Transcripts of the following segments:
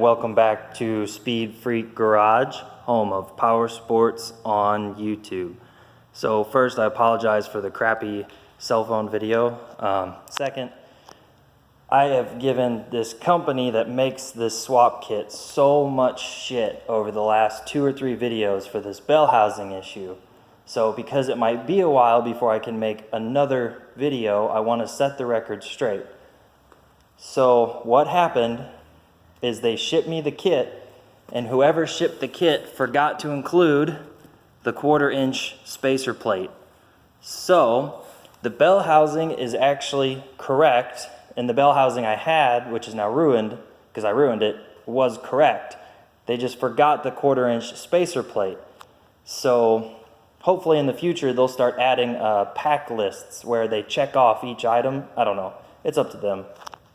welcome back to Speed Freak Garage, home of power sports on YouTube. So first, I apologize for the crappy cell phone video. Second, I have given this company that makes this swap kit so much shit over the last 2 or 3 videos for this bell housing issue. So because it might be a while before I can make another video, I want to set the record straight. So what happened is they shipped me the kit, and whoever shipped the kit forgot to include the 1/4-inch spacer plate. So the bell housing is actually correct, and the bell housing I had, which is now ruined because I ruined it, was correct. They just forgot the 1/4-inch spacer plate. So hopefully in the future they'll start adding pack lists where they check off each item. I don't know. It's up to them.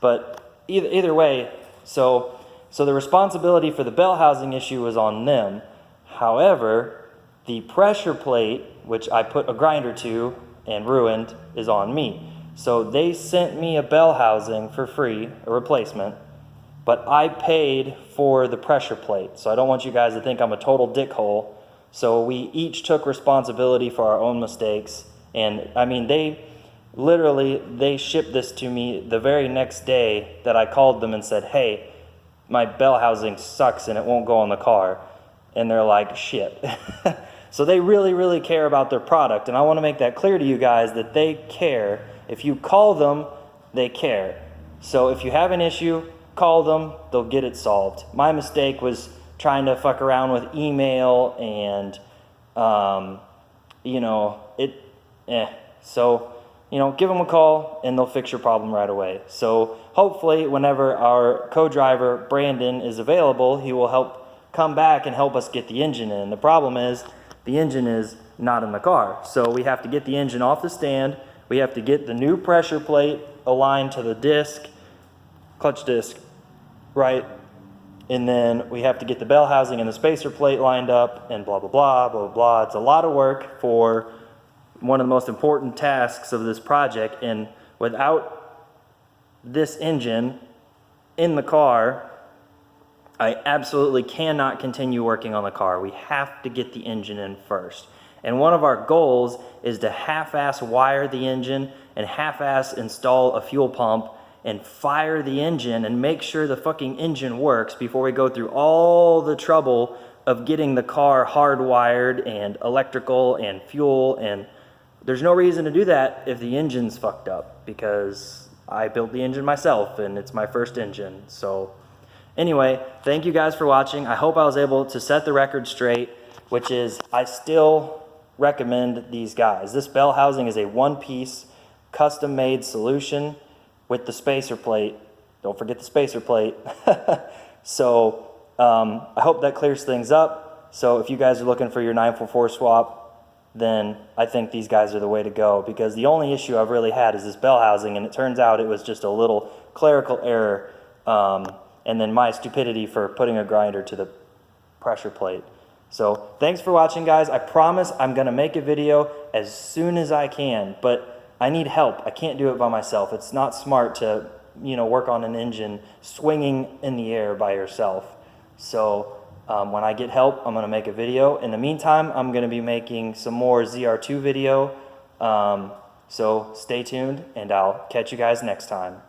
But either way, so the responsibility for the bell housing issue was on them. However, the pressure plate, which I put a grinder to and ruined, is on me. So they sent me a bell housing for free, a replacement, but I paid for the pressure plate. So I don't want you guys to think I'm a total dickhole. So we each took responsibility for our own mistakes. And I mean, they shipped this to me the very next day that I called them and said, hey, my bell housing sucks and it won't go on the car. And they're like, shit. So they really, really care about their product. And I want to make that clear to you guys that they care. If you call them, they care. So if you have an issue, call them, they'll get it solved. My mistake was trying to fuck around with email and, So, give them a call and they'll fix your problem right away. So hopefully whenever our co-driver, Brandon, is available, he will help come back and help us get the engine in. The problem is the engine is not in the car. So we have to get the engine off the stand. We have to get the new pressure plate aligned to the disc, clutch disc, right? And then we have to get the bell housing and the spacer plate lined up and blah, blah, blah, blah, blah. It's a lot of work for one of the most important tasks of this project, and without this engine in the car, I absolutely cannot continue working on the car. We have to get the engine in first. And one of our goals is to half-ass wire the engine and half-ass install a fuel pump and fire the engine and make sure the fucking engine works before we go through all the trouble of getting the car hardwired and electrical and fuel. And there's no reason to do that if the engine's fucked up, because I built the engine myself and it's my first engine. So anyway, thank you guys for watching. I hope I was able to set the record straight, which is I still recommend these guys. This bell housing is a one-piece custom-made solution with the spacer plate. Don't forget the spacer plate. So I hope that clears things up. So if you guys are looking for your 944 swap, then I think these guys are the way to go, because the only issue I've really had is this bell housing, and it turns out it was just a little clerical error, and then my stupidity for putting a grinder to the pressure plate. So thanks for watching, guys. I promise I'm going to make a video as soon as I can, but I need help. I can't do it by myself. It's not smart to, work on an engine swinging in the air by yourself. So when I get help, I'm going to make a video. In the meantime, I'm going to be making some more ZR2 video. So stay tuned, and I'll catch you guys next time.